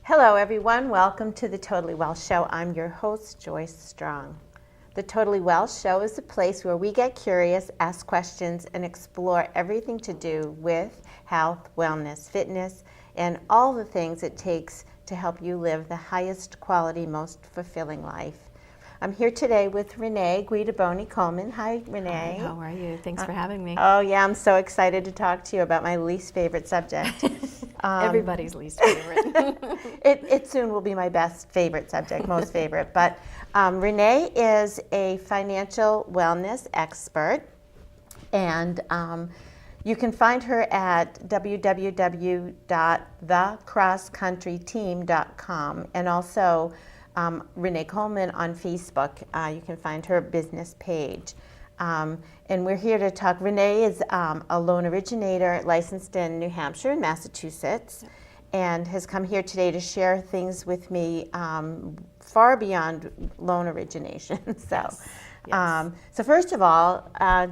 Hello everyone, welcome to the Totally Well Show. I'm your host, Joyce Strong. The Totally Well Show is a place where we get curious, ask questions, and explore everything to do with health, wellness, fitness, and all the things it takes to help you live the highest quality, most fulfilling life. I'm here today with Renee Guidaboni Coleman. Hi, Renee. Hi, how are you? Thanks for having me. Oh yeah, I'm so excited to talk to you about my least favorite subject. Everybody's least favorite. It soon will be my best favorite subject, most favorite. But Renee is a financial wellness expert, and you can find her at www.thecrosscountryteam.com, and also Renee Coleman on Facebook. You can find her business page. And we're here to talk. Renee is a loan originator licensed in New Hampshire and Massachusetts, and has come here today to share things with me far beyond loan origination. So first of all, I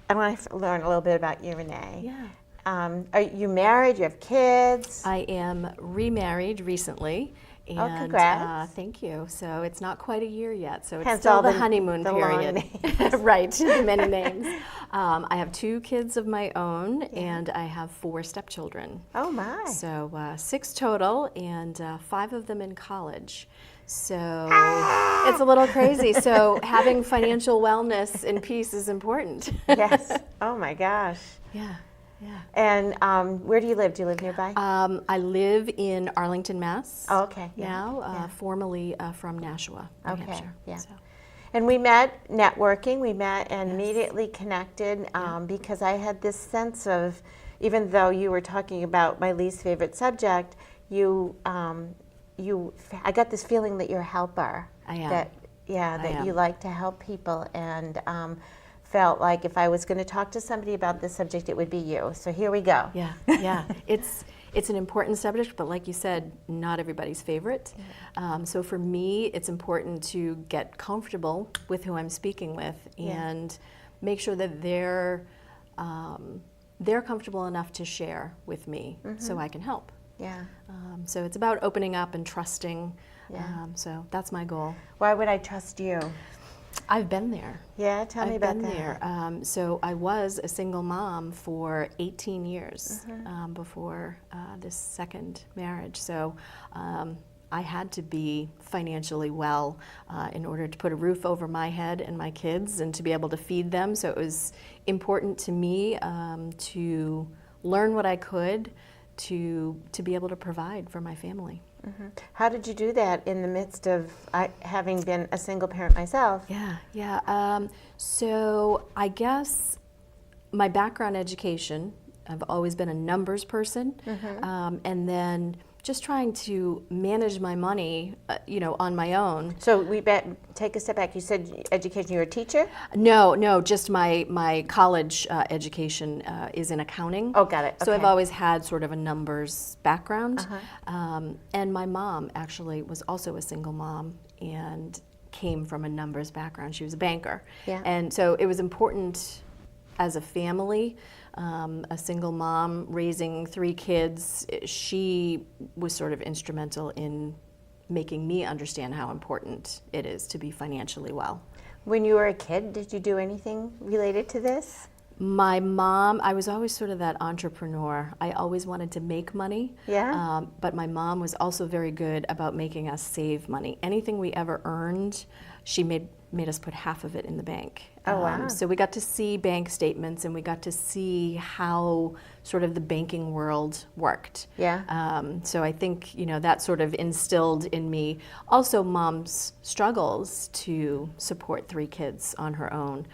want to learn a little bit about you, Renee. Yeah. Are you married? You have kids? I am remarried recently. And, congrats. Thank you. So it's not quite a year yet, so it's Hence still all the honeymoon the period. long names. Right, the many names. I have 2 kids of my own, and I have 4 stepchildren. Oh my. So 6 total, and 5 of them in college. So it's a little crazy. So having financial wellness and peace is important. Yes. Oh my gosh. Yeah. Yeah. And where do you live? Do you live nearby? I live in Arlington, Mass. Oh, okay. Yeah. Now, formerly from Nashua, New Hampshire. Yeah. So. And we met networking. We met and immediately connected because I had this sense of, even though you were talking about my least favorite subject, I got this feeling that you're a helper. I am. That you like to help people, and felt like if I was going to talk to somebody about this subject, it would be you. So here we go. Yeah, yeah. It's an important subject, but like you said, not everybody's favorite. So for me, it's important to get comfortable with who I'm speaking with and make sure that they're comfortable enough to share with me so I can help. Yeah. So it's about opening up and trusting. So that's my goal. Why would I trust you? I've been there. Yeah, tell me about that. I've been there. So I was a single mom for 18 years before this second marriage. So I had to be financially well in order to put a roof over my head and my kids and to be able to feed them. So it was important to me to learn what I could to be able to provide for my family. How did you do that in the midst of having been a single parent myself? Yeah. So I guess my background education, I've always been a numbers person, and then just trying to manage my money, on my own. So take a step back. You said education. You were a teacher? No, just my college education is in accounting. Oh, got it. So Okay. I've always had sort of a numbers background. And my mom actually was also a single mom and came from a numbers background. She was a banker. Yeah. And so it was important as a family. A single mom raising 3 kids, she was sort of instrumental in making me understand how important it is to be financially well. When you were a kid, did you do anything related to this? My mom, I was always sort of that entrepreneur. I always wanted to make money. Yeah. But my mom was also very good about making us save money. Anything we ever earned, she made us put half of it in the bank. Oh, wow. So we got to see bank statements and we got to see how sort of the banking world worked. Yeah. So I think, that sort of instilled in me also mom's struggles to support 3 kids on her own.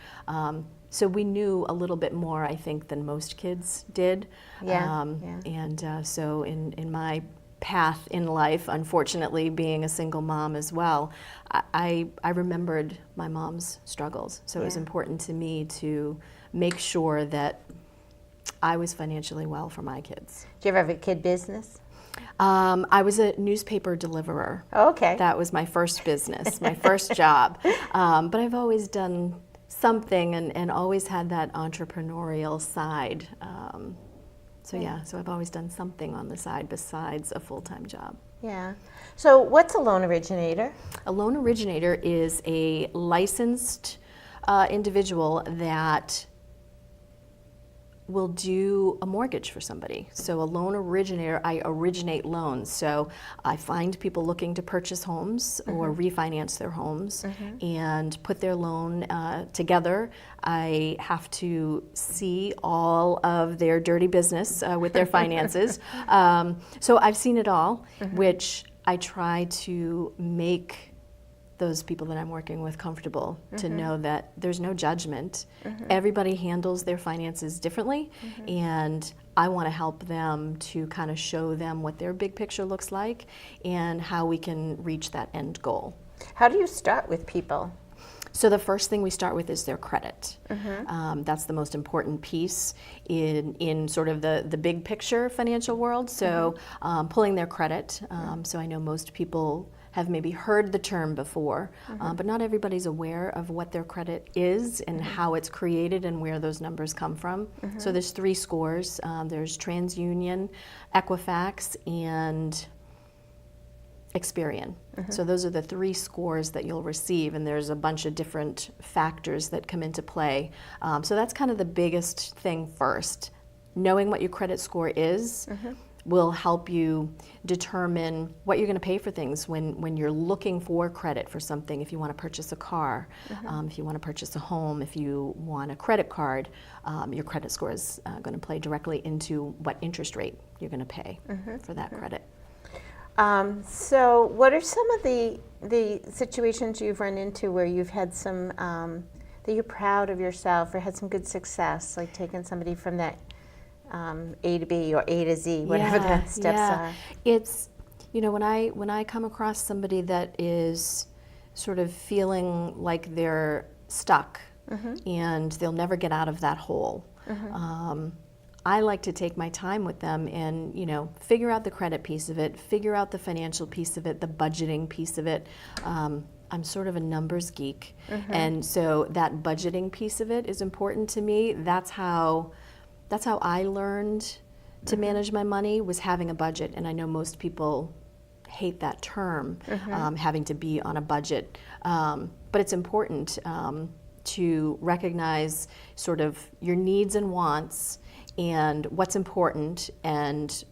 So we knew a little bit more, I think, than most kids did. And so in my path in life, unfortunately, being a single mom as well, I remembered my mom's struggles. So it was important to me to make sure that I was financially well for my kids. Do you ever have a kid business? I was a newspaper deliverer. Oh, okay. That was my first business, my first job. But I've always done something and always had that entrepreneurial side. So yeah, so I've always done something on the side besides a full-time job. Yeah. So what's a loan originator? A loan originator is a licensed individual that will do a mortgage for somebody. So a loan originator, I originate loans. So I find people looking to purchase homes or refinance their homes and put their loan together. I have to see all of their dirty business with their finances. So I've seen it all, which I try to make those people that I'm working with comfortable to know that there's no judgment. Everybody handles their finances differently, and I want to help them to kind of show them what their big picture looks like and how we can reach that end goal. How do you start with people? So the first thing we start with is their credit. That's the most important piece in sort of the big picture financial world. So pulling their credit. So I know most people have maybe heard the term before, but not everybody's aware of what their credit is and how it's created and where those numbers come from. So there's 3 scores. There's TransUnion, Equifax, and Experian. So those are the 3 scores that you'll receive, and there's a bunch of different factors that come into play. So that's kind of the biggest thing first. Knowing what your credit score is will help you determine what you're going to pay for things when you're looking for credit for something. If you want to purchase a car, if you want to purchase a home, if you want a credit card, your credit score is going to play directly into what interest rate you're going to pay for that credit. So what are some of the situations you've run into where you've had some, that you're proud of yourself or had some good success, like taking somebody from that A to B or A to Z, whatever the steps are? It's, you know, when I come across somebody that is sort of feeling like they're stuck and they'll never get out of that hole, I like to take my time with them and, you know, figure out the credit piece of it, figure out the financial piece of it, the budgeting piece of it. I'm sort of a numbers geek, and so that budgeting piece of it is important to me. That's how I learned to manage my money, was having a budget. And I know most people hate that term, having to be on a budget, but it's important to recognize sort of your needs and wants and what's important, and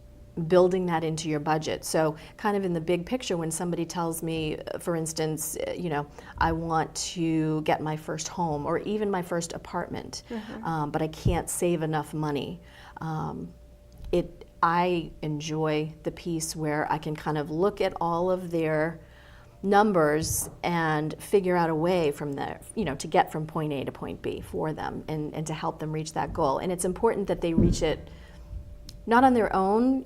building that into your budget. So kind of in the big picture, when somebody tells me, for instance, you know, I want to get my first home or even my first apartment, but I can't save enough money, I enjoy the piece where I can kind of look at all of their numbers and figure out a way from there, you know, to get from point A to point B for them and to help them reach that goal. And it's important that they reach it not on their own,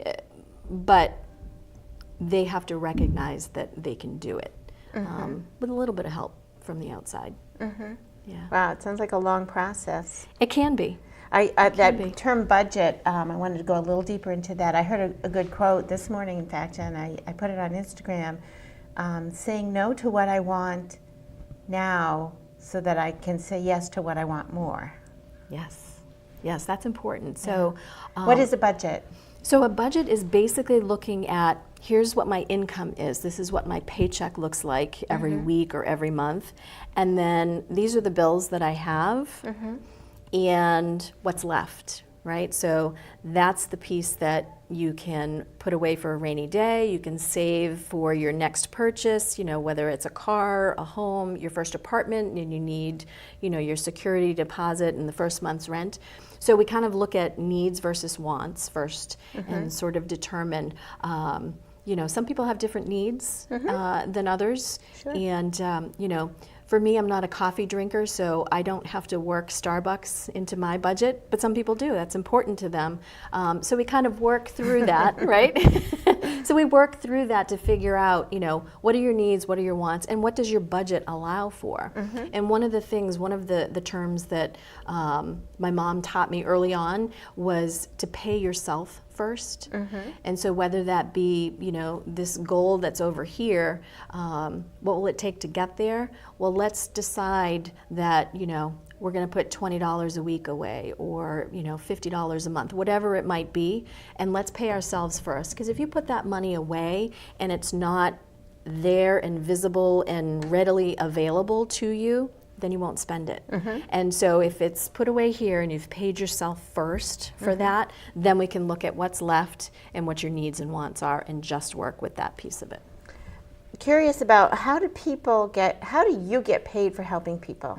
but they have to recognize that they can do it with a little bit of help from the outside. Yeah. Wow, it sounds like a long process. It can be. That term budget, I wanted to go a little deeper into that. I heard a good quote this morning, in fact, and I put it on Instagram, saying no to what I want now so that I can say yes to what I want more. Yes. Yes, that's important. So, what is a budget? So a budget is basically looking at, here's what my income is. This is what my paycheck looks like every week or every month. And then these are the bills that I have and what's left, right? So that's the piece that you can put away for a rainy day. You can save for your next purchase, you know, whether it's a car, a home, your first apartment, and you need, you know, your security deposit and the first month's rent. So we kind of look at needs versus wants first and sort of determine, you know, some people have different needs than others. Sure. And, you know, for me, I'm not a coffee drinker, so I don't have to work Starbucks into my budget, but some people do. That's important to them. So we kind of work through that, right? So we work through that to figure out, you know, what are your needs, what are your wants, and what does your budget allow for? And one of the things, one of the terms that my mom taught me early on was to pay yourself first. And so whether that be, you know, this goal that's over here, what will it take to get there? Well, let's decide that, you know, we're going to put $20 a week away, or $50 a month, whatever it might be, and let's pay ourselves first. Because if you put that money away and it's not there and visible and readily available to you, then you won't spend it. And so if it's put away here and you've paid yourself first for that, then we can look at what's left and what your needs and wants are and just work with that piece of it. Curious about how do you get paid for helping people?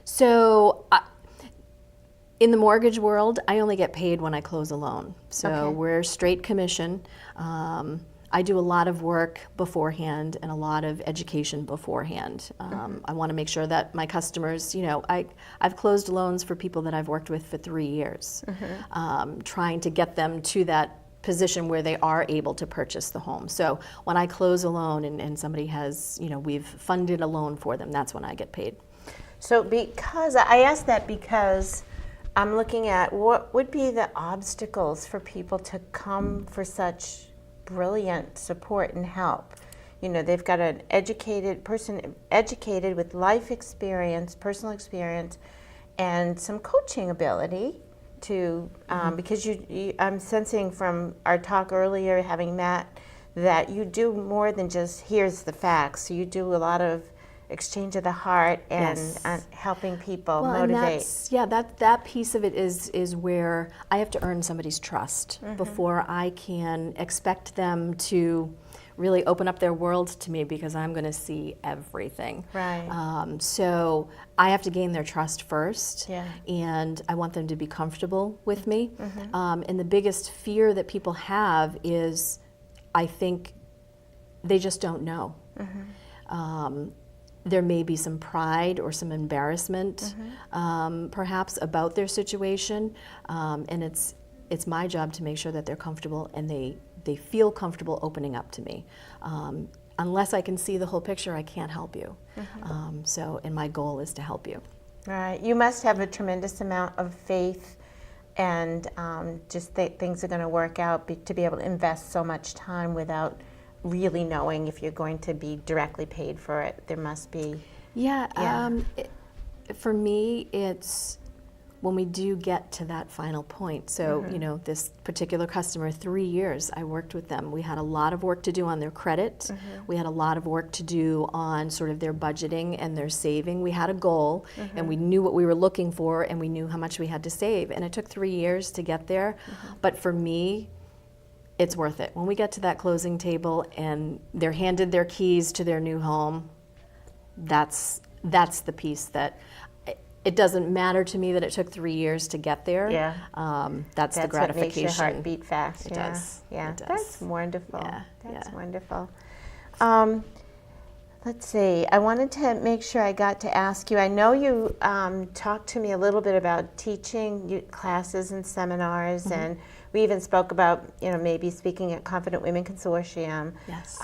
So in the mortgage world, I only get paid when I close a loan. So we're straight commission. I do a lot of work beforehand and a lot of education beforehand. I want to make sure that my customers, I've closed loans for people that I've worked with for 3 years, trying to get them to that position where they are able to purchase the home. So when I close a loan and somebody has, we've funded a loan for them, that's when I get paid. So because I asked that because I'm looking at what would be the obstacles for people to come for such brilliant support and help. They've got an educated person, educated with life experience, personal experience, and some coaching ability to, because I'm sensing from our talk earlier, having met, that you do more than just here's the facts. So you do a lot of exchange of the heart and helping people motivate. And that piece of it is where I have to earn somebody's trust before I can expect them to really open up their world to me, because I'm going to see everything. Right. So I have to gain their trust first, and I want them to be comfortable with me. And the biggest fear that people have is, I think, they just don't know. There may be some pride or some embarrassment, perhaps, about their situation, and it's my job to make sure that they're comfortable and they feel comfortable opening up to me. Unless I can see the whole picture, I can't help you. And my goal is to help you. Right. You must have a tremendous amount of faith and just things are going to work out to be able to invest so much time without really knowing if you're going to be directly paid for it. There must be. For me, it's when we do get to that final point. So, this particular customer, 3 years I worked with them. We had a lot of work to do on their credit. We had a lot of work to do on sort of their budgeting and their saving. We had a goal, and we knew what we were looking for, and we knew how much we had to save. And it took 3 years to get there. But for me, it's worth it. When we get to that closing table and they're handed their keys to their new home, that's the piece that it doesn't matter to me that it took 3 years to get there. That's the gratification. What makes your heart beat fast. It does. Yeah, it does. That's wonderful. That's wonderful. Let's see. I wanted to make sure I got to ask you. I know you talked to me a little bit about teaching classes and seminars, and we even spoke about maybe speaking at Confident Women Consortium. Yes.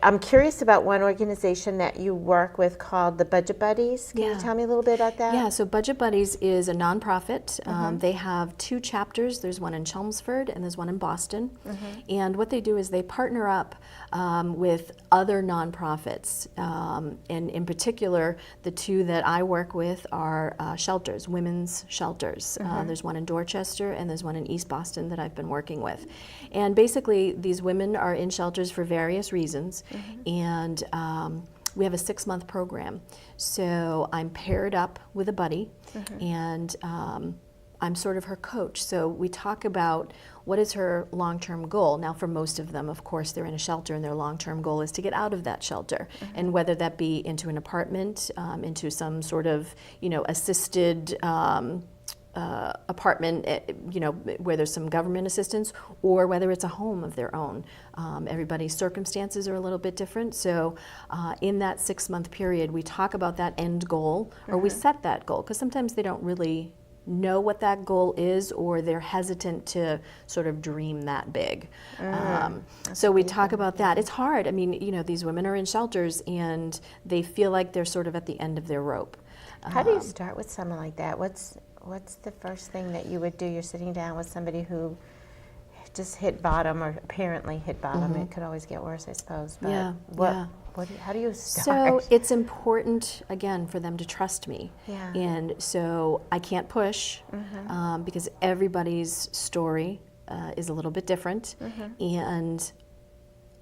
I'm curious about one organization that you work with called the Budget Buddies. Can you tell me a little bit about that? Yeah, so Budget Buddies is a nonprofit. They have 2 chapters. There's one in Chelmsford and there's one in Boston. And what they do is they partner up with other nonprofits. And in particular, the 2 that I work with are shelters, women's shelters. There's one in Dorchester and there's one in East Boston that I've been working with. And basically, these women are in shelters for various reasons. And we have a 6-month program. So I'm paired up with a buddy, and I'm sort of her coach. So we talk about what is her long-term goal. Now, for most of them, of course, they're in a shelter, and their long-term goal is to get out of that shelter. And whether that be into an apartment, into some sort of, assisted apartment, where there's some government assistance, or whether it's a home of their own. Everybody's circumstances are a little bit different. So in that 6-month period, we talk about that end goal, or we set that goal, because sometimes they don't really know what that goal is, or they're hesitant to sort of dream that big. So we talk about that. It's hard. I mean, these women are in shelters, and they feel like they're sort of at the end of their rope. How do you start with someone like that? What's the first thing that you would do? You're sitting down with somebody who just hit bottom, or apparently hit bottom. It could always get worse, I suppose. But Yeah, what, yeah. How do you start? So it's important, again, for them to trust me. Yeah. And so I can't push because everybody's story is a little bit different. And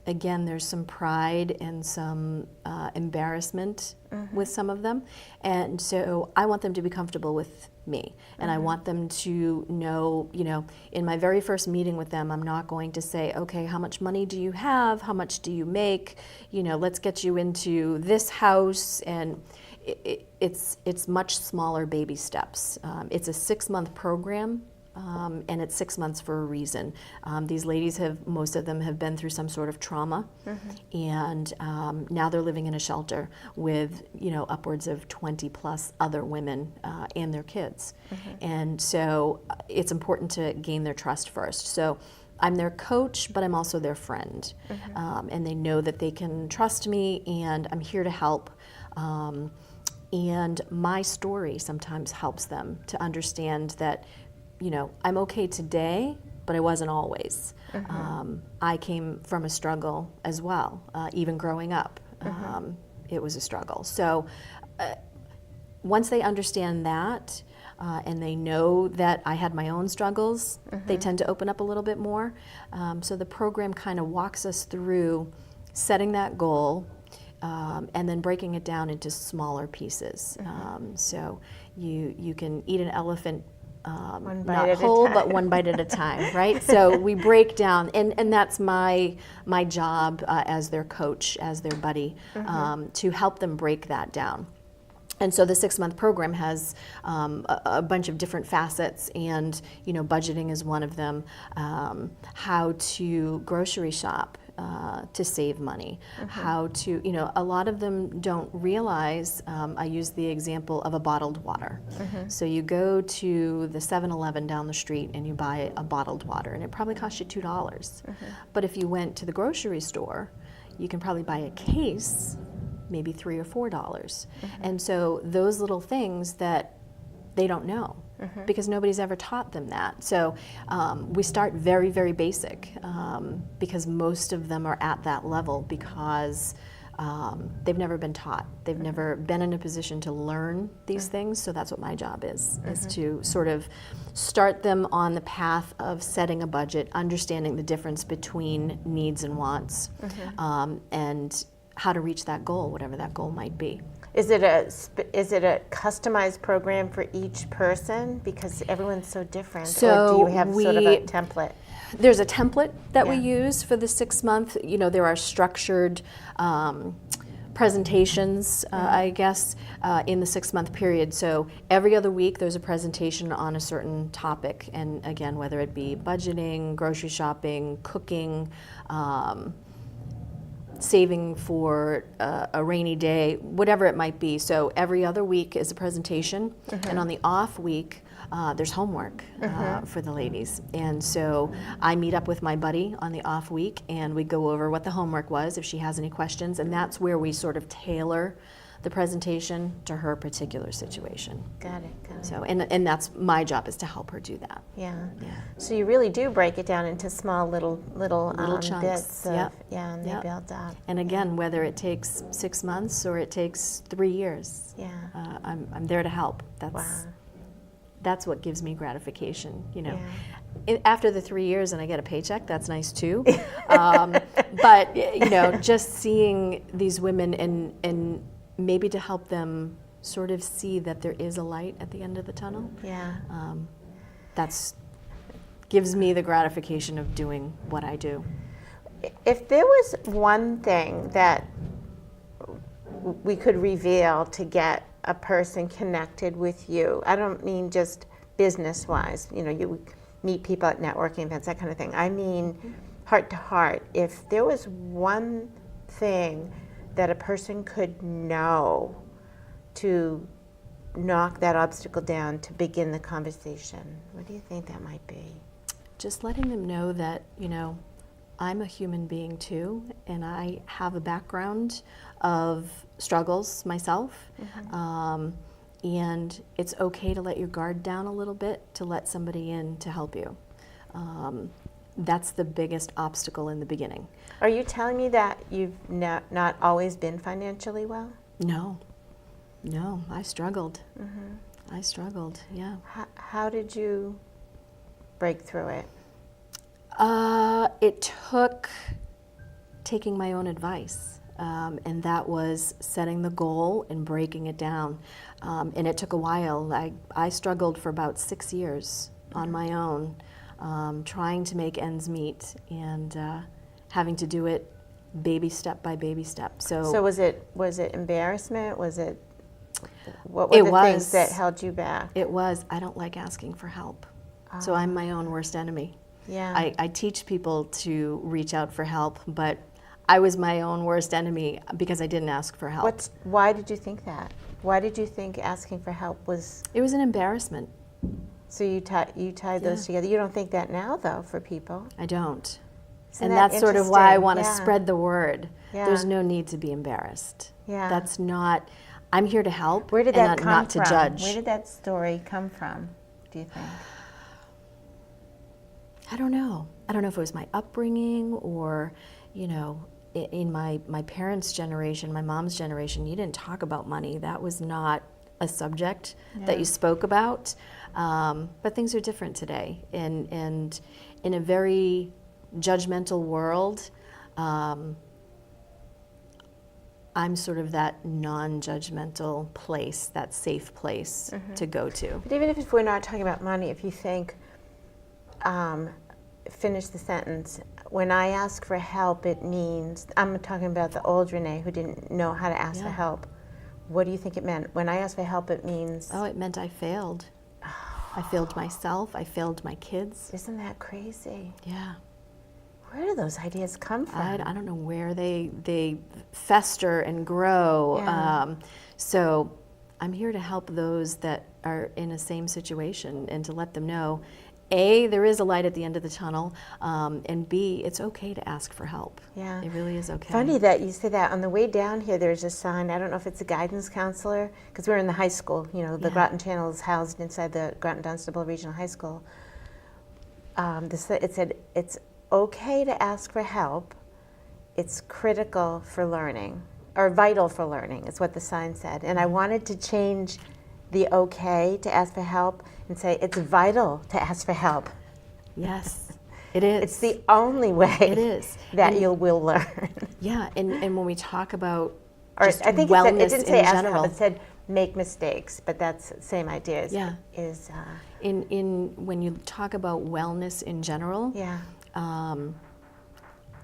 again, there's some pride and some embarrassment with some of them. And so I want them to be comfortable with me. And I want them to know, in my very first meeting with them, I'm not going to say, okay, how much money do you have? How much do you make? Let's get you into this house. And it's much smaller baby steps. It's a 6-month program. And it's 6 months for a reason. These ladies most of them have been through some sort of trauma, and now they're living in a shelter with, upwards of 20 plus other women and their kids. And so it's important to gain their trust first. So I'm their coach, but I'm also their friend. And they know that they can trust me, and I'm here to help. And my story sometimes helps them to understand that I'm okay today, but I wasn't always. I came from a struggle as well, even growing up. It was a struggle. So once they understand that, and they know that I had my own struggles, they tend to open up a little bit more. So the program kind of walks us through setting that goal, and then breaking it down into smaller pieces. So you can eat an elephant not whole, but one bite at a time, right? So we break down, and that's my job as their coach, as their buddy, to help them break that down. And so the 6-month program has a bunch of different facets, and budgeting is one of them. How to grocery shop to save money. How to, a lot of them don't realize. I use the example of a bottled water. So you go to the 7-Eleven down the street and you buy a bottled water, and it probably costs you $2. But if you went to the grocery store, you can probably buy a case, maybe $3 or $4. And so those little things that they don't know, because nobody's ever taught them that. So we start very, very basic, because most of them are at that level because they've never been taught. They've never been in a position to learn these things. So that's what my job is to sort of start them on the path of setting a budget, understanding the difference between needs and wants, and how to reach that goal, whatever that goal might be. Is it a customized program for each person, because everyone's so different? So or do you have sort of a template? There's a template that we use for the 6-month. There are structured presentations, I guess, in the 6-month period. So every other week there's a presentation on a certain topic, and again, whether it be budgeting, grocery shopping, cooking, saving for a rainy day, whatever it might be. So every other week is a presentation, and on the off week, there's homework for the ladies. And so I meet up with my buddy on the off week, and we go over what the homework was, if she has any questions, and that's where we sort of tailor the presentation to her particular situation. Got it. So, and that's my job, is to help her do that. Yeah. So you really do break it down into small little chunks. bits. And they build up. And again, whether it takes 6 months or it takes 3 years, I'm there to help. That's what gives me gratification. After the 3 years and I get a paycheck, that's nice too. But just seeing these women and maybe to help them sort of see that there is a light at the end of the tunnel. That's gives me the gratification of doing what I do. If there was one thing that we could reveal to get a person connected with you, I don't mean just business-wise, you meet people at networking events, that kind of thing. I mean heart to heart. If there was one thing that a person could know to knock that obstacle down, to begin the conversation, what do you think that might be? Just letting them know that, I'm a human being too, and I have a background of struggles myself. And it's okay to let your guard down a little bit, to let somebody in to help you. that's the biggest obstacle in the beginning. Are you telling me that you've not always been financially well? No, I struggled. I struggled, yeah. How did you break through it? It took taking my own advice, and that was setting the goal and breaking it down. And it took a while. I struggled for about 6 years on my own, trying to make ends meet and having to do it baby step by baby step. So was it embarrassment? What were the things that held you back? It was, I don't like asking for help. So I'm my own worst enemy. Yeah. I teach people to reach out for help, but I was my own worst enemy because I didn't ask for help. Why did you think that? Why did you think asking for help was? It was an embarrassment. So you tied those together. You don't think that now, though, for people? I don't. Isn't and that that's sort of why I want to interesting? spread the word. Yeah. There's no need to be embarrassed. Yeah. That's not, I'm here to help Where did that and come not from? to judge. Where did that story come from, do you think? I don't know. I don't know if it was my upbringing or, you know, in my parents' generation, my mom's generation, you didn't talk about money. That was not a subject that you spoke about. But things are different today. And in a very judgmental world, I'm sort of that non-judgmental place, that safe place to go to. But even if we're not talking about money, if you think, finish the sentence, when I ask for help, it means, I'm talking about the old Renee who didn't know how to ask for help. What do you think it meant? When I ask for help, it means? Oh, it meant I failed. I failed myself. I failed my kids. Isn't that crazy? Yeah. Where do those ideas come from? I don't know where they fester and grow. Yeah. So I'm here to help those that are in the same situation and to let them know, A, there is a light at the end of the tunnel, and B, it's okay to ask for help. Yeah. It really is okay. Funny that you say that. On the way down here, there's a sign. I don't know if it's a guidance counselor, because we're in the high school. You know, the Groton Channel is housed inside the Groton-Dunstable Regional High School. It said, it's okay to ask for help. It's critical for learning, or vital for learning, is what the sign said. And I wanted to change the okay to ask for help and say it's vital to ask for help. Yes, it is. It's the only way It is. that you will learn. Yeah, and when we talk about Or just I think wellness it didn't say in ask for general, help, it said make mistakes, but that's the same idea. in when you talk about wellness in general, Yeah.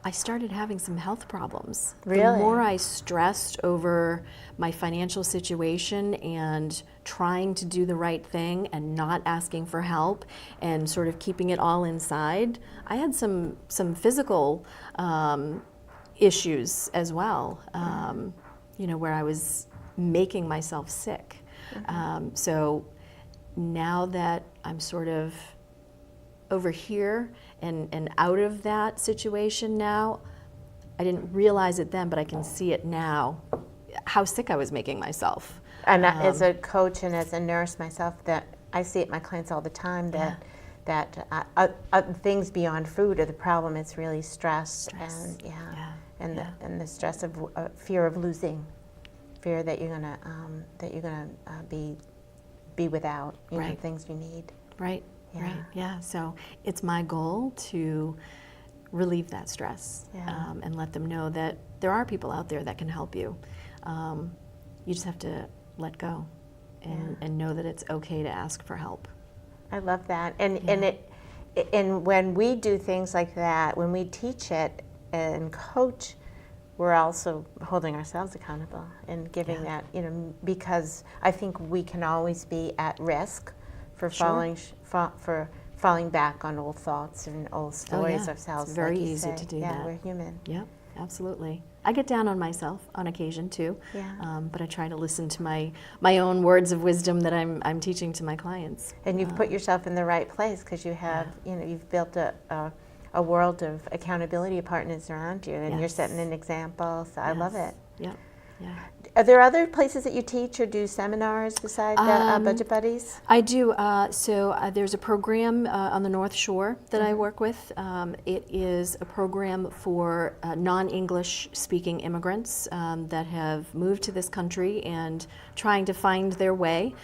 I started having some health problems. Really? The more I stressed over my financial situation and trying to do the right thing and not asking for help and sort of keeping it all inside, I had some physical issues as well, you know, where I was making myself sick. So now that I'm sort of over here and out of that situation now, I didn't realize it then, but I can see it now, how sick I was making myself. And as a coach and as a nurse myself, that I see it in my clients all the time, that things beyond food are the problem. It's really stress. And the stress of fear of losing, fear that you're gonna be without Right. things you need. Right. Yeah. Right. Yeah. So it's my goal to relieve that stress and let them know that there are people out there that can help you. You just have to let go and know that it's okay to ask for help. I love that. And when we do things like that, when we teach it and coach, we're also holding ourselves accountable and giving that, because I think we can always be at risk for falling back on old thoughts and old stories ourselves. It's very like you easy say. to do that. Yeah, we're human. Yep, absolutely. I get down on myself on occasion too, Yeah. but I try to listen to my own words of wisdom that I'm teaching to my clients. And you've put yourself in the right place because you have, you've built a world of accountability partners around you, and you're setting an example. So I love it. Yep. Yeah. Are there other places that you teach or do seminars beside Budget Buddies? I do. There's a program on the North Shore that I work with. It is a program for non-English speaking immigrants that have moved to this country and trying to find their way.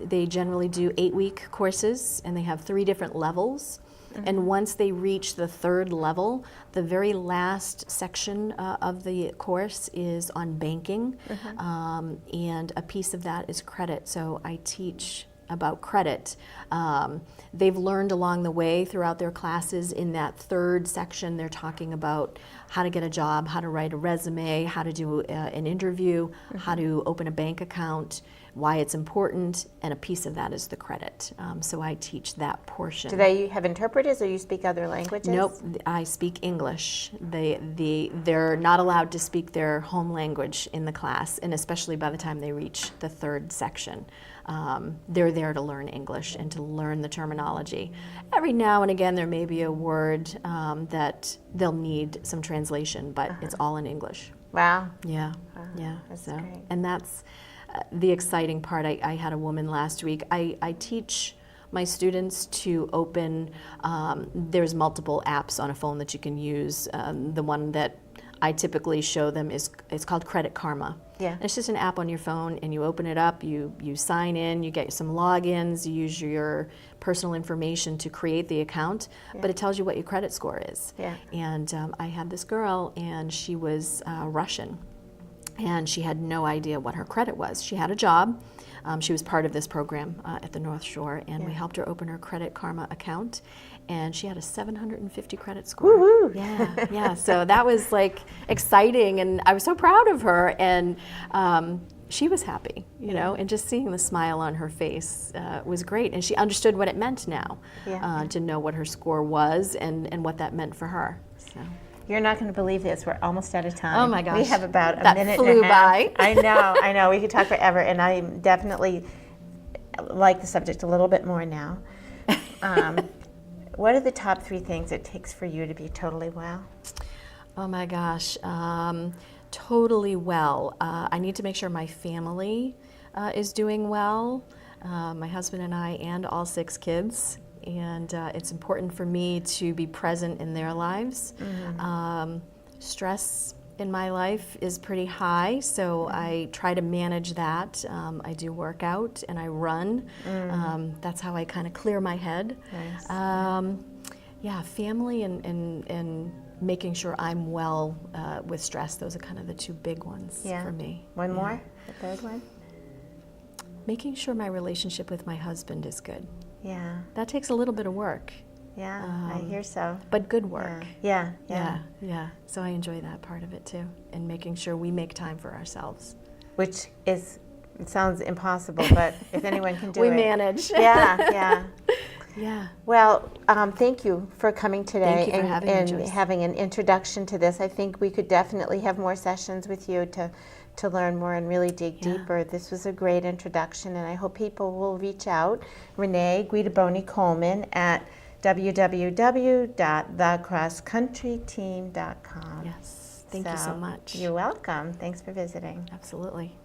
They generally do 8-week courses, and they have 3 different levels. And once they reach the 3rd level, the very last section of the course is on banking, and a piece of that is credit. So I teach about credit. They've learned along the way throughout their classes. In that 3rd section, they're talking about how to get a job, how to write a resume, how to do an interview, how to open a bank account, why it's important, and a piece of that is the credit. So I teach that portion. Do they have interpreters, or you speak other languages? Nope, I speak English. They're not allowed to speak their home language in the class, and especially by the time they reach the 3rd section. They're there to learn English and to learn the terminology. Every now and again there may be a word that they'll need some translation, but it's all in English. Wow. Yeah, That's great. And that's the exciting part. I had a woman last week. I teach my students to open, there's multiple apps on a phone that you can use. The one that I typically show them it's called Credit Karma. Yeah. And it's just an app on your phone, and you open it up, you sign in, you get some logins, you use your personal information to create the account, but it tells you what your credit score is. Yeah. And I had this girl, and she was Russian, and she had no idea what her credit was. She had a job. She was part of this program at the North Shore, and we helped her open her Credit Karma account, and she had a 750 credit score. Woo-hoo. Yeah. So that was like exciting, and I was so proud of her, and she was happy, you know, and just seeing the smile on her face was great, and she understood what it meant now, to know what her score was and what that meant for her. So. You're not going to believe this. We're almost out of time. Oh my gosh. We have about a That minute flew and a half. by. I know. We could talk forever, and I definitely like the subject a little bit more now. What are the top 3 things it takes for you to be totally well? Oh my gosh. Totally well. I need to make sure my family is doing well, my husband and I, and all 6 kids. And it's important for me to be present in their lives. Stress in my life is pretty high, so I try to manage that. I do work out and I run. That's how I kind of clear my head. Nice. Family and making sure I'm well with stress. Those are kind of the 2 big ones for me. One more? The 3rd one? Making sure my relationship with my husband is good. Yeah. That takes a little bit of work. Yeah, I hear so. But good work. Yeah. So I enjoy that part of it too, and making sure we make time for ourselves. Which is, it sounds impossible, but if anyone can do we it. manage. Yeah. Well, thank you for coming today. Thank you for having me, Joyce. Having an introduction to this. I think we could definitely have more sessions with you to learn more and really dig deeper. This was a great introduction, and I hope people will reach out. Renee Guidaboni Coleman at www.thecrosscountryteam.com. Yes. Thank you so much. You're welcome. Thanks for visiting. Absolutely.